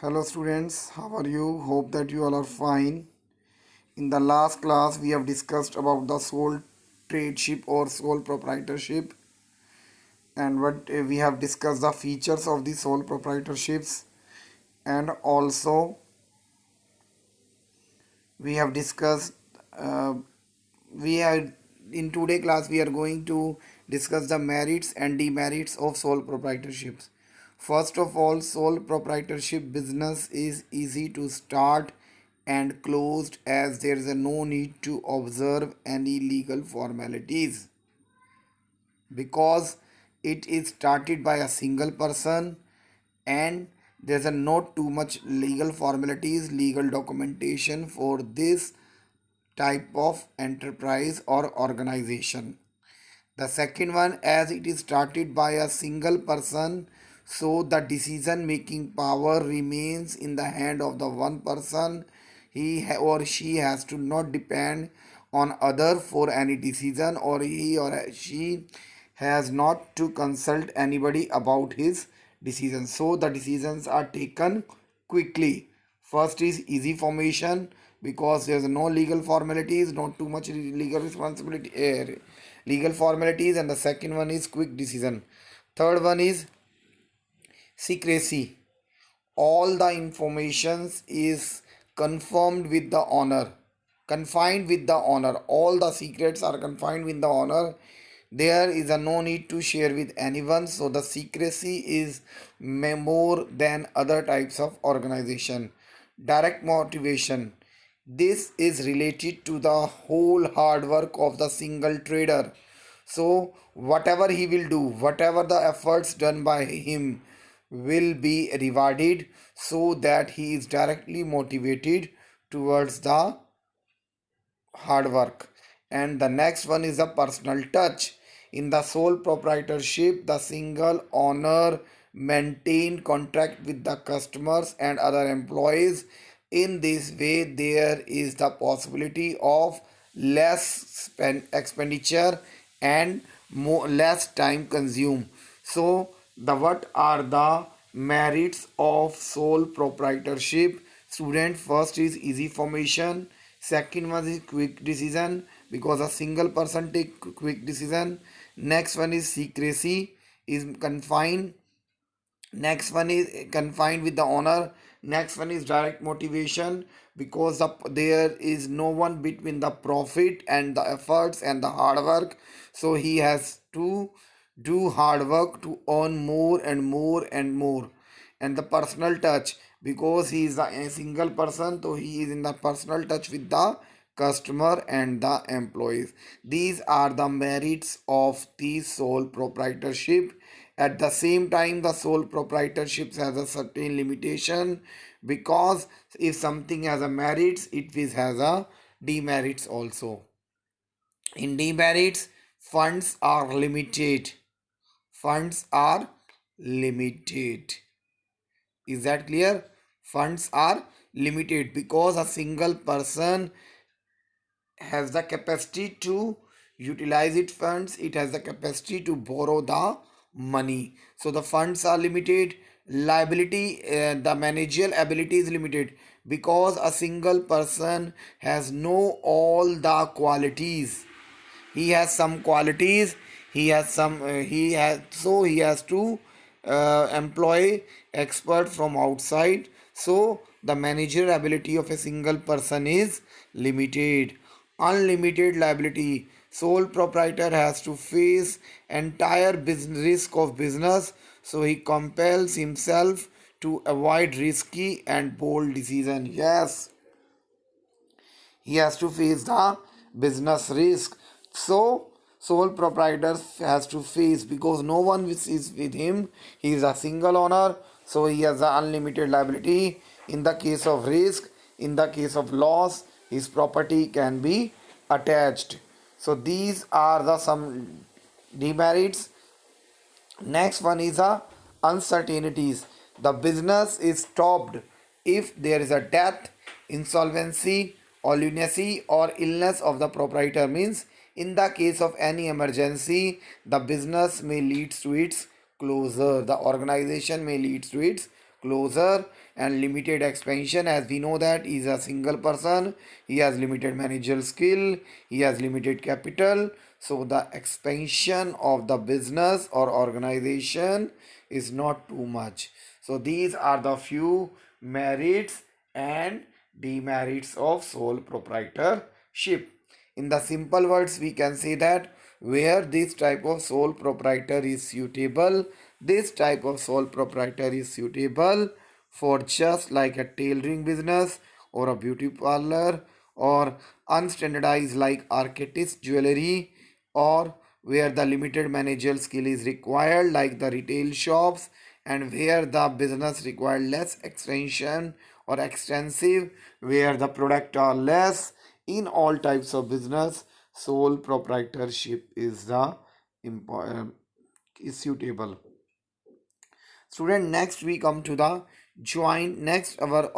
Hello students, how are you? Hope that you all are fine. In the last class we have discussed about the sole tradeship or sole proprietorship, and what we have discussed the features of the sole proprietorships, and also we have discussed uh, we are in today class we are going to discuss the merits and demerits of sole proprietorships. First of all, sole proprietorship business is easy to start and closed as there is no need to observe any legal formalities because it is started by a single person, and there's a not too much legal formalities, legal documentation for this type of enterprise or organization. The second one, as it is started by a single person, so the decision making power remains in the hand of the one person. Or she has to not depend on other for any decision, or he or she has not to consult anybody about his decisions. So the decisions are taken quickly. First is easy formation because there's no legal formalities, not too much legal responsibility, legal formalities, and the second one is quick decision. Third one is secrecy. All the informations is confirmed with the honor, confined with the honor. All the secrets are confined with the honor. There is a no need to share with anyone, so the secrecy is more than other types of organization. Direct motivation, this is related to the whole hard work of the single trader. So whatever he will do, whatever the efforts done by him will be rewarded, so that he is directly motivated towards the hard work. And the next one is a personal touch. In the sole proprietorship, the single owner maintain contact with the customers and other employees. In this way, there is the possibility of expenditure and less time consumed. So the what are the merits of sole proprietorship? Student, first is easy formation, second one is quick decision because a single person take quick decision. Next one is secrecy, is confined. Next one is confined with the honor. Next one is direct motivation because there is no one between the profit and the efforts and the hard work, so he has to do hard work to earn more and more and more. And the personal touch, because he is a single person, so he is in the personal touch with the customer and the employees. These are the merits of the sole proprietorship. At the same time, the sole proprietorship has a certain limitation, because if something has a merits, it has a demerits also. In demerits, funds are limited. Funds are limited. Is that clear? Funds are limited because a single person has the capacity to utilize its funds, it has the capacity to borrow the money. So the funds are limited. Liability, the managerial ability is limited because a single person has no all the qualities. He has some qualities, he has some he has, so he has to employ expert from outside. So the managerial ability of a single person is limited. Unlimited liability, sole proprietor has to face entire business risk of business, so he compels himself to avoid risky and bold decision. Yes, he has to face the business risk. So sole proprietor has to face, because no one is with him, he is a single owner, so he has the unlimited liability. In the case of risk, in the case of loss, his property can be attached. So these are the some demerits. Next one is a uncertainties. The business is stopped if there is a death, insolvency, or lunacy or illness of the proprietor. Means in the case of any emergency, the business may lead to its closure. The organization may lead to its closer. And limited expansion, as we know that is a single person, he has limited managerial skill, he has limited capital, so the expansion of the business or organization is not too much. So these are the few merits and demerits of sole proprietorship. In the simple words, we can say that where this type of sole proprietor is suitable, this type of sole proprietor is suitable for just like a tailoring business or a beauty parlor or unstandardized like architects jewelry, or where the limited managerial skill is required like the retail shops, and where the business required less extension or extensive, where the product are less. In all types of business, sole proprietorship is the is suitable. Student, next we come to the joint. Next our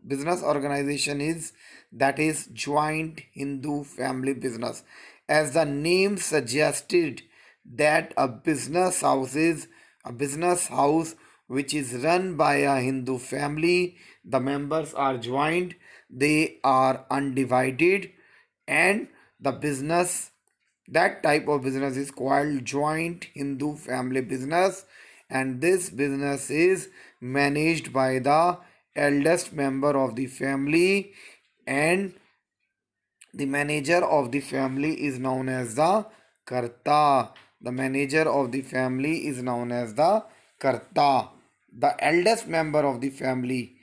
business organization is, that is joint Hindu family business. As the name suggested, that a business house is a business house which is run by a Hindu family. The members are joint, they are undivided, and the business, that type of business is called joint Hindu family business, and this business is managed by the eldest member of the family, and the manager of the family is known as the Karta. The manager of the family is known as the Karta. The eldest member of the family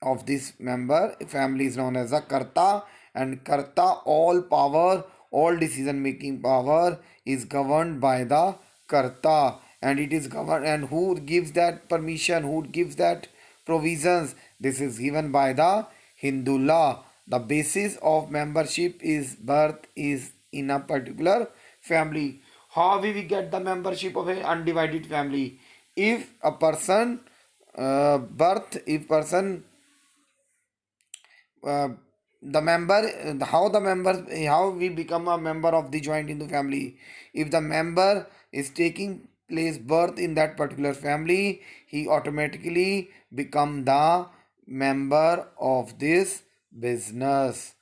of this member family is known as the Karta, and Karta, all power, all decision making power is governed by the Karta, and it is governed, and who gives that permission, who gives that provisions, this is given by the Hindu law. The basis of membership is birth is in a particular family. How we get the membership of an undivided family? If a person birth, if person uh, the member, how the member, how we become a member of the joint Hindu family? If the member is taking place birth in that particular family, he automatically become the member of this business,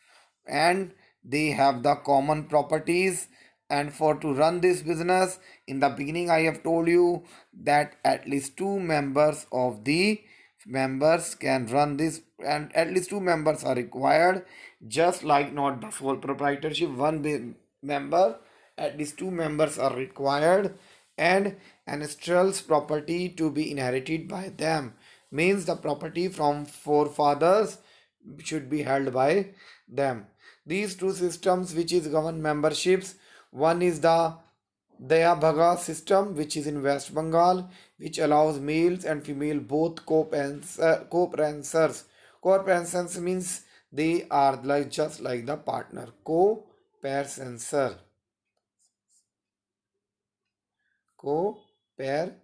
and they have the common properties. And for to run this business, in the beginning I have told you that at least two members of the members can run this, and at least two members are required, just like not the sole proprietorship, member, at least two members are required. And ancestral's property to be inherited by them, means the property from forefathers should be held by them. These two systems which is govern memberships, one is the Daya Bhaga system, which is in West Bengal, which allows males and female both co-parensers. Co-parensers means they are like just like the partner. Co-parencer. Co-parencer.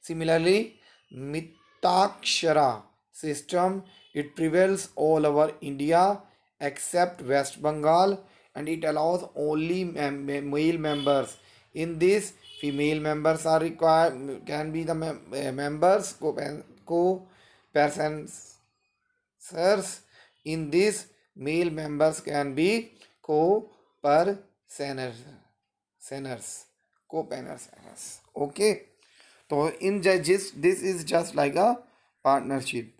Similarly, Mitakshara system, it prevails all over India except West Bengal, and it allows only male members. In this, female members are required, can be the members, co-persons. In this, male members can be co-personers, co-personers. Okay. So in judges, this is just like a partnership.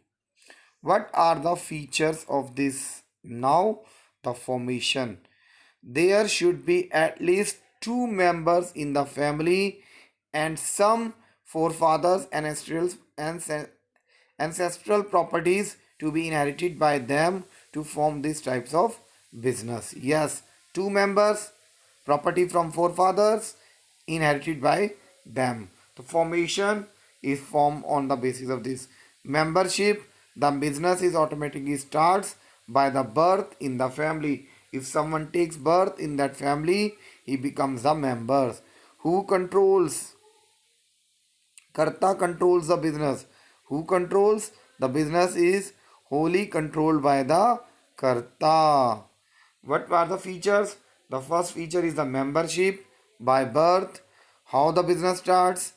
What are the features of this? Now, the formation. There should be at least two members in the family and some forefathers ancestral properties to be inherited by them to form these types of business. Yes, two members, property from forefathers inherited by them. The formation is formed on the basis of this membership. The business is automatically starts by the birth in the family. If someone takes birth in that family, he becomes a member. Who controls? Karta controls the business. Who controls? The business is wholly controlled by the Karta. What are the features? The first feature is the membership by birth. How the business starts?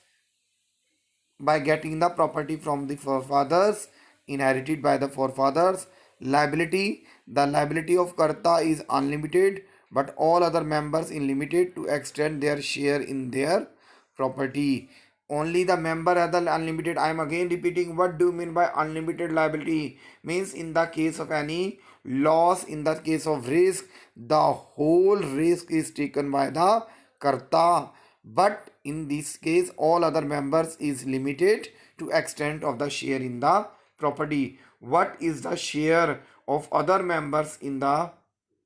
by getting the property from the forefathers, inherited by the forefathers. Liability, the liability of Karta is unlimited, but all other members in limited to extend their share in their property. Only the member has the unlimited. I am again repeating, what do you mean by unlimited liability? Means in the case of any loss, in the case of risk, the whole risk is taken by the Karta. But in this case, all other members is limited to extent of the share in the property. What is the share of other members in the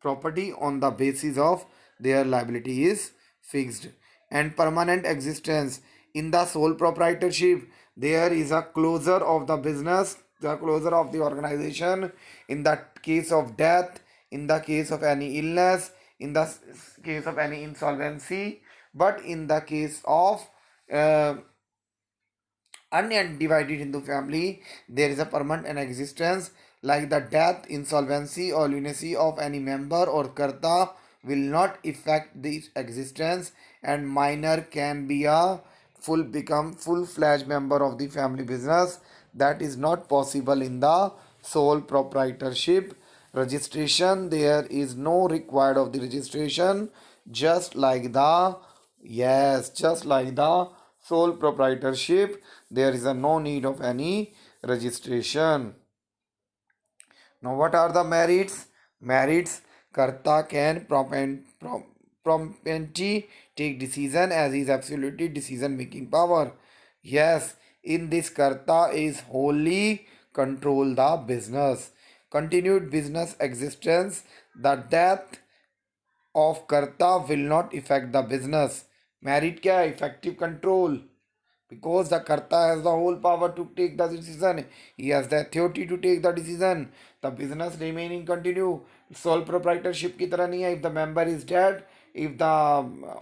property on the basis of their liability is fixed. And permanent existence, in the sole proprietorship there is a closure of the business, the closure of the organization, in the case of death, in the case of any illness, in the case of any insolvency. But in the case of uh, undivided Hindu family, there is a permanent existence, like the death, insolvency, or lunacy of any member or karta will not affect this existence, and minor can be a become full-fledged member of the family business. That is not possible in the sole proprietorship. Registration, there is no required of the registration, just like the, yes, just like the sole proprietorship, there is a no need of any registration. Now, what are the merits? Merits, Karta can promptly take decision as he is absolutely decision making power. Yes, in this Karta is wholly control the business. Continued business existence, the death of Karta will not affect the business. Merit क्या है? Effective control. Because the Karta has the whole power to take the decision. He has the authority to take the decision. The business remaining continue. Sole proprietorship की तरह नहीं है. If the member is dead, if the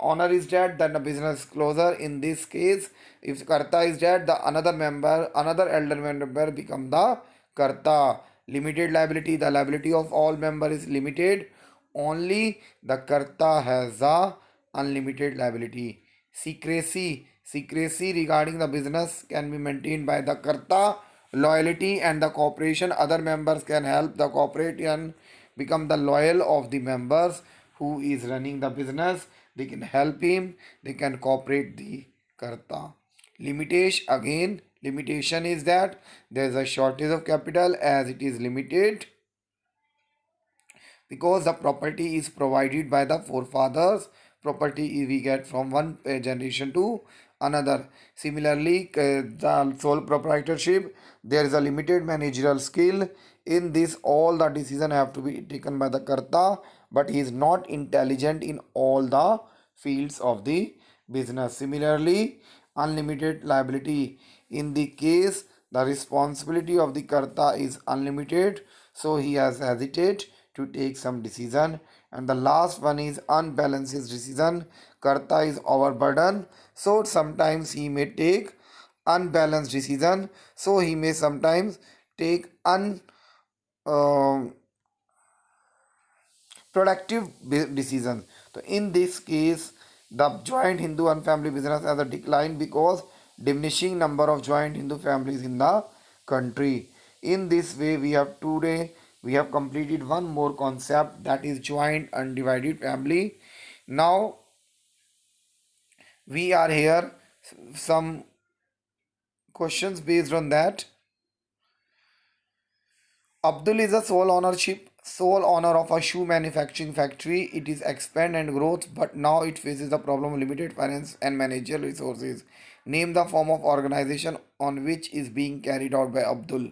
owner is dead, then the business closer. In this case, if Karta is dead, the another member, another elder member become the Karta. Limited liability. The liability of all member is limited. Only the Karta has the unlimited liability. Secrecy. Secrecy regarding the business can be maintained by the Karta. Loyalty and the cooperation. Other members can help the cooperate and become the loyal of the members who is running the business. They can help him. They can cooperate the Karta. Limitation, again, limitation is that there is a shortage of capital as it is limited, because the property is provided by the forefathers. Property we get from one generation to another. Similarly, the sole proprietorship, there is a limited managerial skill. In this, all the decision have to be taken by the karta, but he is not intelligent in all the fields of the business. Similarly, unlimited liability, in the case the responsibility of the karta is unlimited, so he has hesitate to take some decision. And the last one is unbalanced decision. Karta is overburdened, so sometimes he may take unbalanced decision, so he may sometimes take productive decisions. So in this case, the joint Hindu and family business has a decline because diminishing number of joint Hindu families in the country. In this way, we have today we have completed one more concept, that is joint undivided family. Now we are here some questions based on that. Abdul is a sole owner of a shoe manufacturing factory. It is expand and growth, but now it faces the problem of limited finance and managerial resources. Name the form of organization on which is being carried out by Abdul.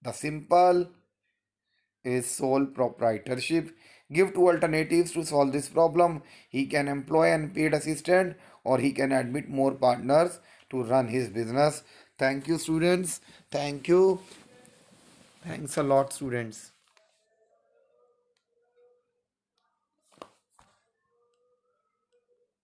The simple is sole proprietorship. Give two alternatives to solve this problem. He can employ an paid assistant, or he can admit more partners to run his business. Thank you, students. Thank you. Thanks a lot, students.